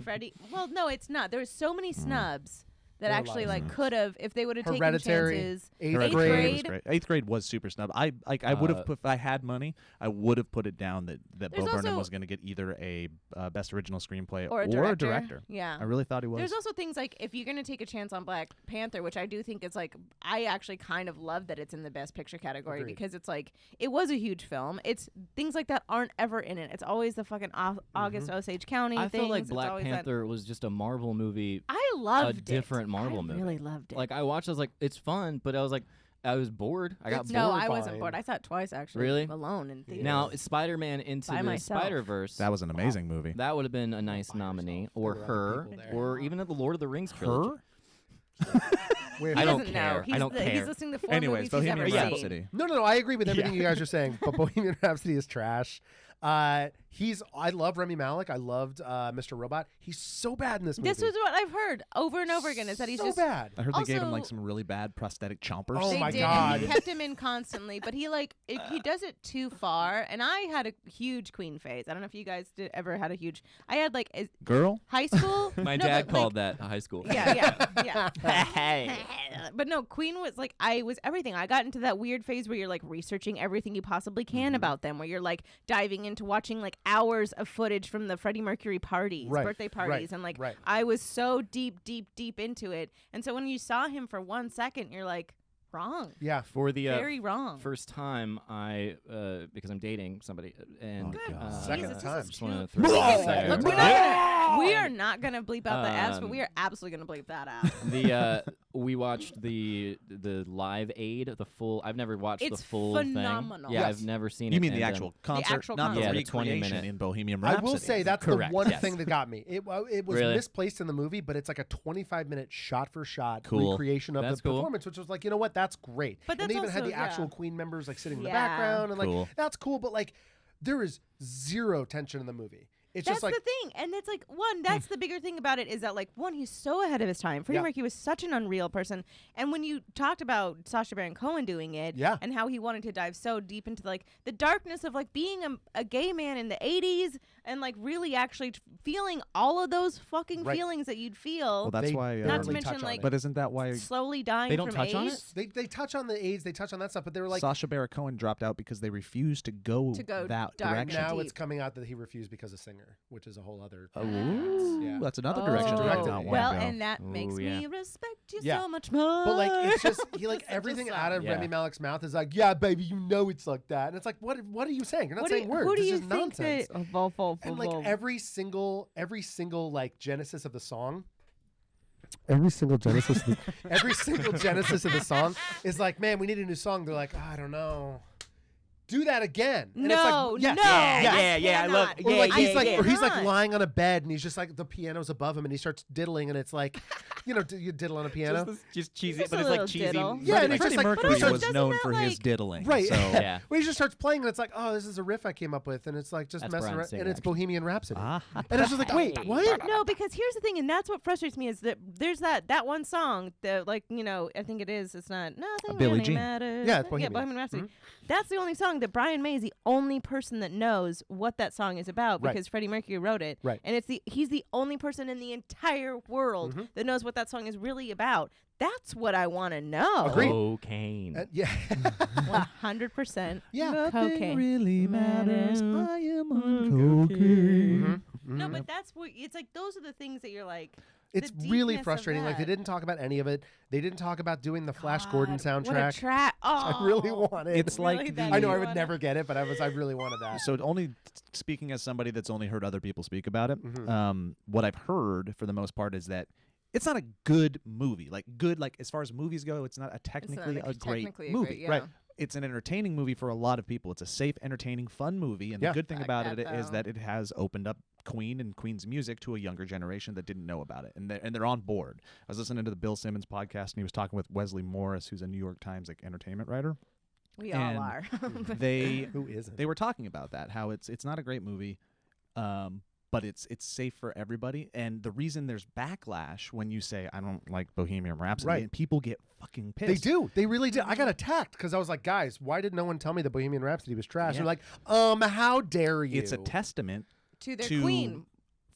Freddie? Well, no, it's not. There were so many snubs that There were a lot actually of like could have if they would have taken Hereditary, chances. Eighth Hereditary grade. was great. Eighth grade was super snub. I would have put, if I had money, I would have put it down that Bo There's Burnham also- was going to get either a best original screenplay Or a director. Yeah. I really thought he was. There's also things like if you're gonna take a chance on Black Panther, which I do think is like I actually kind of love that it's in the Best Picture category Agreed. because it's like it was a huge film. It's things like that aren't ever in it. It's always the fucking August Osage County. I feel like things. It's Black always that- Panther was just a Marvel movie. I loved a different it. Marvel I movie. really loved it. Like I watched, I was like, it's fun, but I was like, I was bored. I got It's- bored. no, I wasn't fine. bored. I saw it twice actually. Really? Alone in theaters. Now, Spider-Man Into By the myself. Spider-Verse. that was an amazing movie. That would have been a nice nominee, or There were her, other people there. or even at the Lord of the Rings trilogy. Where- he I don't doesn't care. know. He's I don't He's care. listening to 4 Anyways, movies he's Bohemian ever seen. Rhapsody. No, I agree with everything you guys are saying, but Bohemian Rhapsody is trash. I love Rami Malek. I loved Mr. Robot. He's so bad in this movie. This was what I've heard over and over again is that he's so just bad. I heard they gave him like Also- some really bad prosthetic chompers. Oh they my did, God. and he kept him in constantly, but he he does it too far. And I had a huge Queen phase. I don't know if you guys ever had a huge. I had like Girl? high school. My No, dad but, called that high school. Yeah. Hey. But no, Queen was like I was everything. I got into that weird phase where you're like researching everything you possibly can about them, where you're like diving into watching like hours of footage from the Freddie Mercury parties, Right, birthday parties, right, and like right. I was so deep into it. And so when you saw him for 1 second, you're like, wrong. Yeah. For the Very wrong. first time, I because I'm dating somebody, and Oh, God. Second Jesus, time. this is just want to too- throw Look, it out Look, there. we are not gonna bleep out the S, but we Um, are absolutely gonna bleep that out. The we watched the Live Aid, the full. I've never watched It's the full phenomenal. thing. Yeah, Yes. I've never seen it. You mean the and, actual concert, actual not concert. the Yeah, the 20 recreation minute. in Bohemian I Rhapsody. will say that's Correct, the one yes. thing that got me. It was Really? misplaced in the movie, but it's like a 25-minute shot-for-shot Cool. recreation of That's the cool. performance, which was like, you know what, that's great. But and they that's even had also- the actual yeah. Queen members like sitting in the Yeah. background, and like Cool. that's cool. But like, there is zero tension in the movie. It's That's just like the thing, and it's like that's the bigger thing about it is that like he's so ahead of his time. Freddie Yeah. Mercury was such an unreal person, and when you talked about Sacha Baron Cohen doing it, Yeah. and how he wanted to dive so deep into like the darkness of like being a gay man in the '80s, and like really actually feeling all of those fucking Right. feelings that you'd feel, Well, that's They why. not to barely mention touch on like it. But isn't that why slowly dying They don't from touch on AIDS. it? they touch on the AIDS, they touch on that stuff, but they were like, Sacha Baron Cohen dropped out because they refused to go To go that dark direction? now deep. it's coming out that he refused because of Singer, which is a whole other. Ooh, Yeah. that's another direction to Oh, not well, want to go. and that makes Ooh, yeah. me respect you Yeah. so much more. But like it's just he like Such a everything song. out of Yeah. Rami Malek's mouth is like, yeah, baby, you know it's like that, and it's like, what are you saying? You're not What saying words. Who do It's you just think nonsense. that? And like every single like genesis of the song every single genesis of the song is like, man, we need a new song. They're like, I don't know. Do that again. And No, it's like, no. I love. Or like he's like, or he's like cannot. lying on a bed and he's just like the piano's above him and he starts diddling and it's like, you know, you diddle on a piano. Just cheesy, Just but a it's like little cheesy. diddle. Yeah, and it's Freddie just like, Mercury but was doesn't known that, for his like- diddling. right. So Yeah. When he just starts playing and it's like, oh, this is a riff I came up with and it's like just That's messing Brian around Singer, and it's actually. Bohemian Rhapsody. Ah. And it's just like, wait, what? No, because here's the thing, and that's what frustrates me is that there's that one song that, like, you know, I think it is. It's not nothing Billie really Jean. matters. Yeah, it's Bohemian. Bohemian Rhapsody. Mhm. That's the only song that Brian May is the only person that knows what that song is about Right. because Freddie Mercury wrote it. Right. And he's the only person in the entire world Mhm. that knows what that song is really about. That's what I want to know. Agreed. Cocaine. Yeah. 100%. Yeah. Cocaine. really matters. Matters. I am on cocaine. Mhm. No, Mhm. but that's what it's like. Those are the things that you're like. It's the really deepness of frustrating. Like they that. didn't talk about any of it. They didn't talk about doing the Flash Gordon God, What a soundtrack. track! Oh, I really wanted. It's like Really the- that I know you I would wanna- never get it, but I really wanted that. So only speaking as somebody that's only heard other people speak about it, Mhm. what I've heard for the most part is that it's not a good movie. Like good, like as far as movies go, it's not a technically a great technically movie. yeah. Right. It's an entertaining movie for a lot of people. It's a safe, entertaining, fun movie. And Yeah. the good thing Fuck about that, it is though. that it has opened up Queen and Queen's music to a younger generation that didn't know about it, and they're on board. I was listening to the Bill Simmons podcast, and he was talking with Wesley Morris, who's a New York Times like entertainment writer. We And all are. They Who isn't? they were talking about that, how it's not a great movie, but it's safe for everybody. And the reason there's backlash when you say I don't like Bohemian Rhapsody, Right. and people get fucking They pissed. do. They really do. I got attacked because I was like, guys, why did no one tell me that Bohemian Rhapsody was trash? Yeah. They're like, how dare you? It's a testament to their to queen.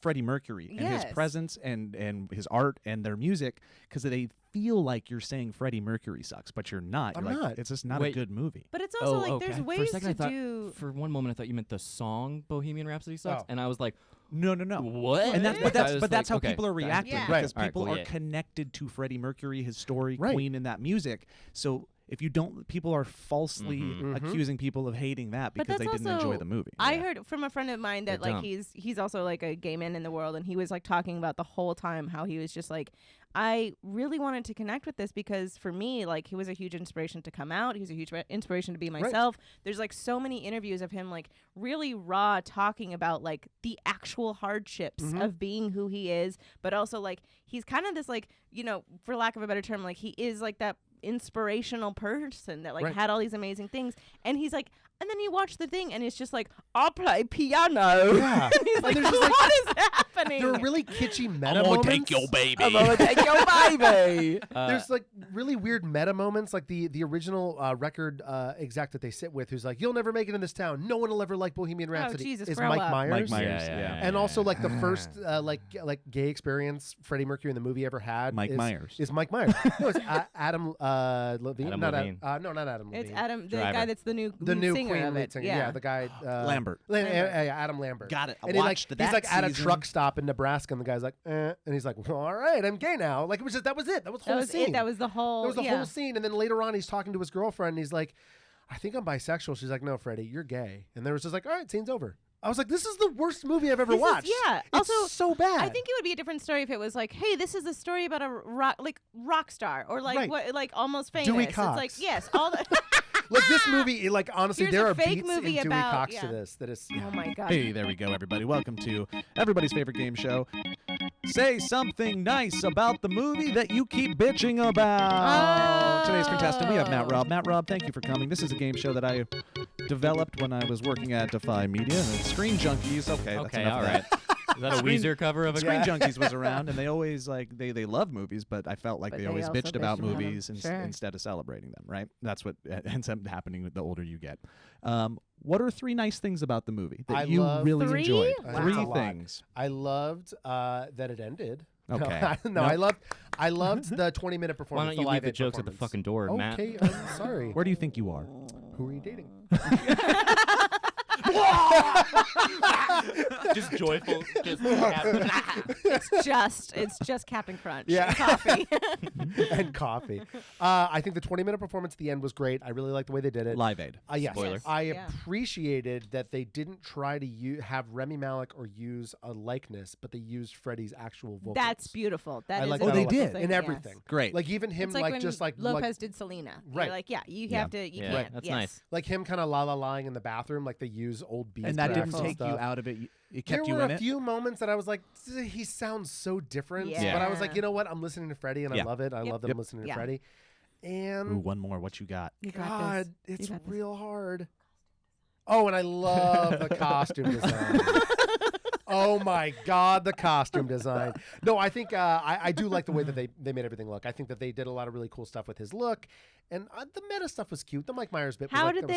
Freddie Mercury and his Yes. presence and his art and their music, because they feel like you're saying Freddie Mercury sucks, but you're not. I'm You're like, not. It's just not Wait. a good movie. But it's also like okay. there's For a ways second, to I thought, do. For one moment, I thought you meant the song Bohemian Rhapsody sucks, Oh. and I was like, No. what? And Like, I was that's like, how okay, people are that- reacting Yeah. because Right. All right, people cool, are yeah. connected to Freddie Mercury, his story, Right. Queen, and that music. So if you don't, people are falsely Mhm. accusing people of hating that But because they that's didn't enjoy also- the movie. I heard from a friend of mine that They're like dumb. he's also like a gay man in the world, and he was like talking about the whole time how he was just like, I really wanted to connect with this because for me, like, he was a huge inspiration to come out. He was a huge inspiration to be myself. There's like so many interviews of him like really raw talking about like the actual hardships of being who he is, but also like he's kind of this like, you know, for lack of a better term, like he is like that inspirational person that like Right. had all these amazing things, and he's like, and then you watch the thing and it's just like, I'll play piano. Yeah. And he's And like, there's just, what is happening? There are really kitschy meta moments. baby. I'm gonna take your baby. There's like really weird meta moments, like the original record exec that they sit with, who's like, "You'll never make it in this town. No one will ever like Bohemian Rhapsody." Jesus, is grow Mike up. Myers. Mike Myers, Yeah, yeah. And also like the first like gay experience Freddie Mercury in the movie ever had. Mike is, Myers. is Mike Myers. No, it's Adam Levine. Adam not Levine. no, not Adam Levine. It's Adam, the Driver. guy that's the new the lead new singer Queen of lead it. singer. Yeah, The guy Lambert. Adam Lambert. Got it. I And he, like, watched he's that like at a season. truck stop in Nebraska, and the guy's like, and he's like, well, all right, I'm gay now. Like it was just that was it. That was the that whole was scene. it. That was the whole. There was the yeah. whole scene, and then later on, he's talking to his girlfriend, and he's like, I think I'm bisexual. She's like, no, Freddie, you're gay. And there was just like, all right, scene's over. I was like, this is the worst movie I've ever This is- watched. yeah. It's Also, so bad. I think it would be a different story if it was like, hey, this is a story about a rock star or like Right. what, like almost famous. Dewey It's Cox. like yes, all the. like this movie, like honestly, Here's there a are fake beats movie in Dewey about- Cox yeah. to this that is. Oh my god. Hey, there we go, everybody. Welcome to everybody's favorite game show. Say something nice about the movie that you keep bitching about. Today's contestant, we have Matt Raub. Matt Raub, thank you for coming. This is a game show that I developed when I was working at Defy Media. Screen Junkies. Okay, that's Okay, enough all of right. that. Is that a Weezer cover of a Screen Junkies was around, and they always like they love movies, but I felt like But they they always also bitched about bitched about 'em. movies Sure. instead of celebrating them. Right? That's what ends up happening the older you get. What are three nice things about the movie that I you love- really Three? enjoyed? Wow. Three That's a lot. things. I loved that it ended. Okay. No, I loved the 20-minute performance. Why don't you the live leave the aid jokes at the performance. fucking door, Matt? Okay, I'm sorry. Where do you think you are? Who are you dating? Just joyful. Just It's just Captain Crunch. Yeah. And coffee. and coffee. I think the 20-minute performance at the end was great. I really liked the way they did it. Live Aid. Yes. Spoiler. I Yeah. appreciated that they didn't try to have Remy Malek or use a likeness, but they used Freddie's actual vocals. That's beautiful. That I is like a that a they lot. did. thing, in yes. everything. Great. Like even him, It's like when just like Lopez did Selena. Right. You're like, yeah, you Yeah. have to. You Yeah, can't. that's yes. nice. like him kind of lying in the bathroom, like they use old beats. And that didn't Beautiful. take you out of it. It There kept you were in a it. few moments that I was like, he sounds so different. Yeah. But I was like, you know what? I'm listening to Freddie, and I Yeah. love it. I Yep. love that I'm listening to Yeah. Freddie. And Ooh, one more. What you got? You got God, this. it's You got this. real hard. Oh, and I love the costume design. Oh my God, the costume design. No, I think I do like the way that they made everything look. I think that they did a lot of really cool stuff with his look, and the meta stuff was cute. The Mike Myers bit. How was, did that was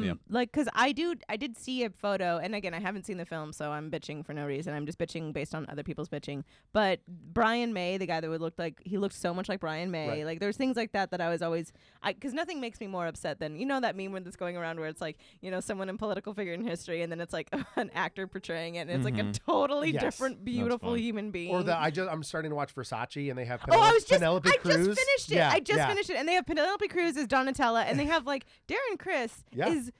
they cute. like? Because I did see a photo, and again, I haven't seen the film, so I'm bitching for no reason. I'm just bitching based on other people's bitching. But Brian May, the guy that would look like he looked so much like Brian May. Right. Like there's things like that I was always because nothing makes me more upset than that meme that's going around where it's like someone in political figure in history, and then it's like an actor portraying it, and it's like a totally Yes. different, beautiful fun. human being. Or I'm starting to watch Versace, and they have Penelope Cruz. finished it. Yeah, I just yeah. finished it, and they have Penelope Cruz as Donatella, and they have like Darren Criss Yeah. is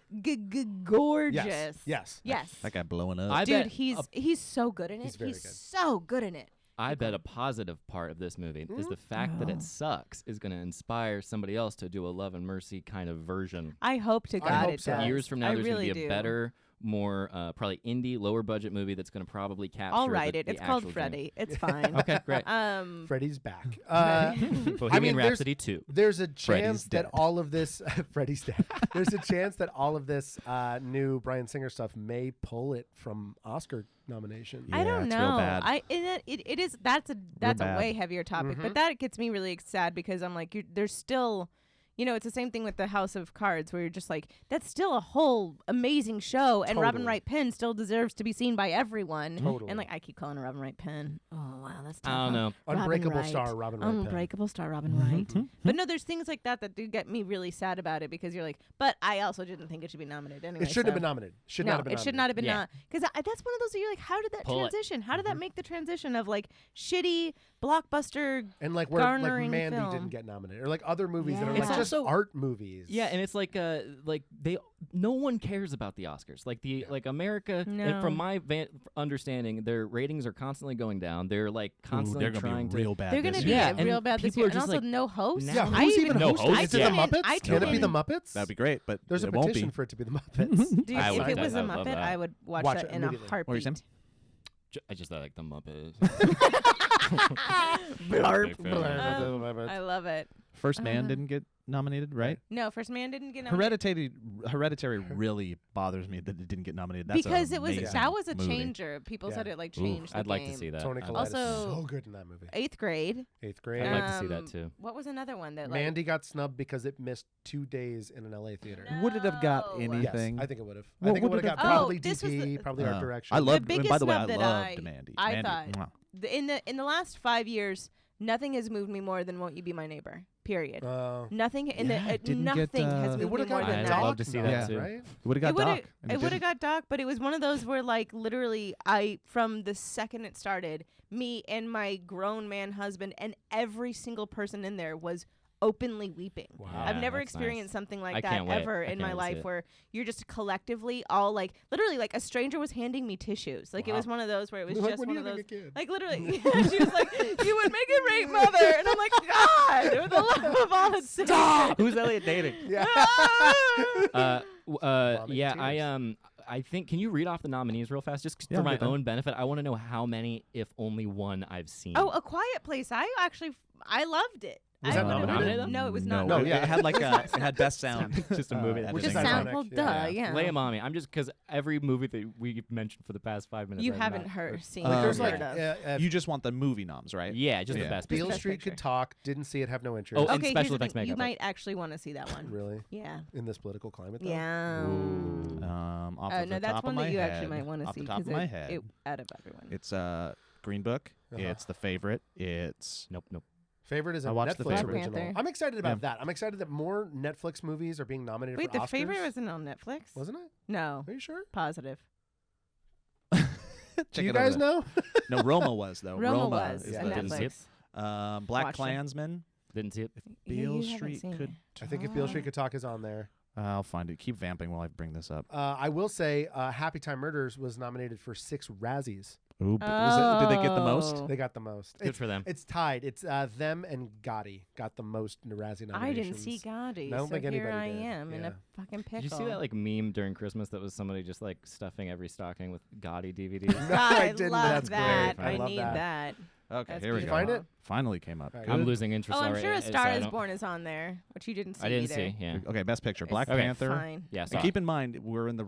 gorgeous. Yes. That guy blowing up. I Dude, bet he's so good in it. He's very He's good. so good in it. I bet a positive part of this movie is the fact that it sucks is going to inspire somebody else to do a Love and Mercy kind of version. I hope to God hope it so. does. Years from now, I there's really going to be a do. better, more probably indie, lower budget movie that's going to probably capture. I'll write the, it. the It's called actual Freddie. It's fine. Okay, great. Freddie's back. Bohemian there's- Rhapsody 2. There's a Freddie's chance that dead. all of this Freddie's dead. There's a chance that all of this new Bryan Singer stuff may pull it from Oscar nomination. I don't it's know. real bad. It is that's a bad. way heavier topic, but that gets me really sad because I'm like there's still it's the same thing with the House of Cards where you're just like that's still a whole amazing show and Robin Totally. Wright Penn still deserves to be seen by everyone. Totally. And like I keep calling her Robin Wright Penn. Oh wow, that's tough. I don't know. Robin Unbreakable Wright. star Robin Wright Penn. Unbreakable star Robin Wright. But no, there's things like that do get me really sad about it because you're like, but I also didn't think it should be nominated anyway. It shouldn't have been nominated. Should No, not have been it should not have been Yeah. because that's one of those that you're like, how did that Pull it. transition? How did that make the transition of like shitty blockbuster? And like where like garnering Mandy film. didn't get nominated, or like other movies that are Yeah. like It's just also- art movies. Yeah, and it's like no one cares about the Oscars. Like like America, and No. from my understanding, their ratings are constantly going down. They're like Ooh, constantly they're trying gonna be to. real bad. They're going this to be year. Yeah, and real bad this people year, are and just also like, no host. now- Yeah, I who's even- even No hosting? host, Is it yeah. the Muppets? I Can it be tuned the in. Muppets? That'd be great, but There's a it won't petition be. for it to be the Muppets. Dude, I if would it was a I would love Muppet, that. I would watch Watch that it in a immediately. What were you saying? heartbeat. I just like the Muppets. Blarp, Big fan. blarp. I love it. First Man didn't get nominated, right? No, First Man didn't get nominated. Hereditary really bothers me that it didn't get nominated. That's because an it was amazing that was a movie. changer. People said Yeah. it like Ooh, changed. I'd the like to game. see that. Tony I'd Collette like to is Also- so good in that movie. 8th grade. 8th grade. I'd like to see that too. What was another one that like Mandy got snubbed because it missed 2 days in an LA theater. Would it have got No. anything? Yes, I think it would have. Well, I think it would would it have got have- probably Oh, this was DP, the- probably art direction. I loved. biggest by the way, I snub that loved Mandy. I Mandy, thought mwah. in the last 5 years, nothing has moved me more than Won't You Be My Neighbor. Period. Nothing in yeah, the it didn't nothing get, has it moved would me have more got than I'd that. love to see that too. right? It would have got It would Doc. and have didn't. got Doc, but it was one of those where like literally from the second it started, me and my grown man husband and every single person in there was openly weeping. Wow. I've never that's nice. experienced something like I that can't wait. ever I in can't my wait to see life it. where you're just collectively all like literally like a stranger was handing me tissues. Like it was one of those where it was Like, just when one you of think those a kid. like literally she was like, "You would make a great mother." And I'm like, "God, with the love of all that's stop. Who's Elliott dating? Yeah. Yeah, I think. Can you read off the nominees real fast, just Yeah, for I'll my get them. own benefit? I want to know how many, if only one, I've seen. Oh, A Quiet Place. I loved it. Was I that would've- nominated? No, it was No, not. No, it, yeah. it had like it had best sound. Just a movie that Which Just is sound. ironic. Well, Yeah. duh, yeah. Lay 'em on me. I'm just because every movie that we've mentioned for the past 5 minutes, You I've haven't not heard, seen, Like, or there's heard like, of. You just want the movie noms, right? Yeah, just Yeah. the best. Beale Best Street Picture. could talk. Didn't see it. Have no interest. Oh, and Okay, special here's the effects thing. You makeup. might actually want to see that one. Really? Yeah. In this political climate. Though? Yeah. Off of No, the that's top one of my that you head, actually might want to off see the top of my head, out of everyone. it's Green Book. Uh-huh. It's The Favorite. It's Nope. Favorite is a I watched The Netflix Favorite. original. Black Panther. I'm excited about that. I'm excited that more Netflix movies are being nominated Wait, for The Oscars. Favorite wasn't on Netflix? Wasn't it? No. Are you sure? Positive. Do Check you it over guys there. know? No, Roma was though. Roma was is on the- Didn't see it. Netflix. Black Watched it. Klansman. Didn't see it. Beale You haven't Street seen could. it. I think if Beale Street Could Talk is on there. I'll find it. Keep vamping while I bring this up. I will say Happy Time Murders was nominated for 6 Razzies. Ooh, did they get the most? Oh. They got the most. Good for them. It's tied. It's them and Gotti got the most Razzie nominations. I didn't see Gotti, I don't so think here I anybody did. am in Yeah. a fucking pickle. Did you see that like meme during Christmas that was somebody just like stuffing every stocking with Gotti DVDs? No, God, I I didn't. love That's that. great. I love need that. Okay, That's here we go. Did you find it? Finally came up. Right. Good. I'm losing interest Oh, I'm already. sure A It's- Star I Is don't- Born is on there, which you didn't see I didn't either. see. Yeah. Okay, best picture. Black Okay. Panther. Fine. Yeah. And Saw keep it. in mind, we're in the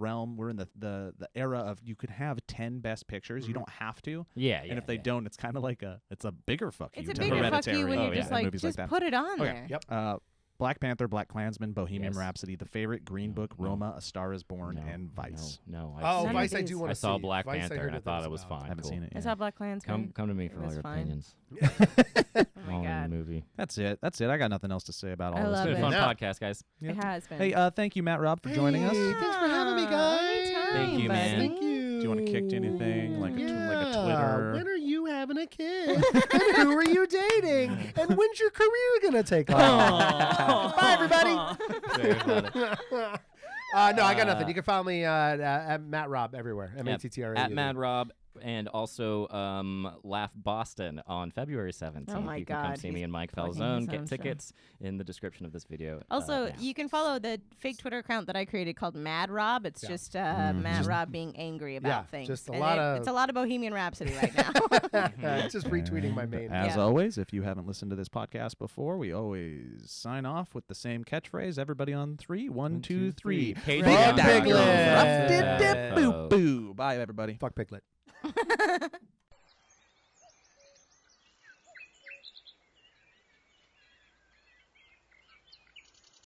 era of you could have 10 best pictures. You don't have to. Yeah. And if they don't, it's kind of like it's a bigger fuck you. It's a to bigger fuck Hereditary you when Oh, you're yeah. just and like, movies just like that. put it on Okay. there. Yep. Black Panther, Black Klansman, Bohemian Yes. Rhapsody, The Favorite, Green Book, No. Roma, A Star Is Born, No, and Vice. No. Oh, None of Vice I these. do want I to see. saw Black Vice, Panther heard and I that thought was it was about. fine. I haven't Cool. seen it I yet. saw Black Klansman. Come to me It for all was your fine. opinions. Oh my All in God. the movie. That's it. I got nothing else to say about all I this. It's love been a it. fun Yeah. podcast, guys. Yep. It has been. Hey, thank you, Matt Rob, for joining us. Hey, thanks for having me, guys. Anytime, Thank you, man. buddy. Thank you. Do you want to kick to anything like a Yeah. Twitter? When are you having a kid? And who are you dating? And when's your career gonna take off? Bye, everybody. Very funny. No, I got nothing. You can follow me at Matt Rob everywhere. MATTRA. At Mad Rob, and also Laugh Boston on February 17th. Oh my you can come God, see me he's and Mike plugging Falzone. his Get own show. tickets in the description of this video. Also, now. you can follow the fake Twitter account that I created called Mad Rob. It's Yeah. just Matt Rob being angry about Yeah, things. just a And lot of- it's a lot of Bohemian Rhapsody right now. Just retweeting my main. As Yeah. always, if you haven't listened to this podcast before, we always sign off with the same catchphrase. Everybody on 3. 1, 2, 3. Patreon. Piglet. Ruff-did-dip-boo-boo. Bye, everybody. Fuck Piglet.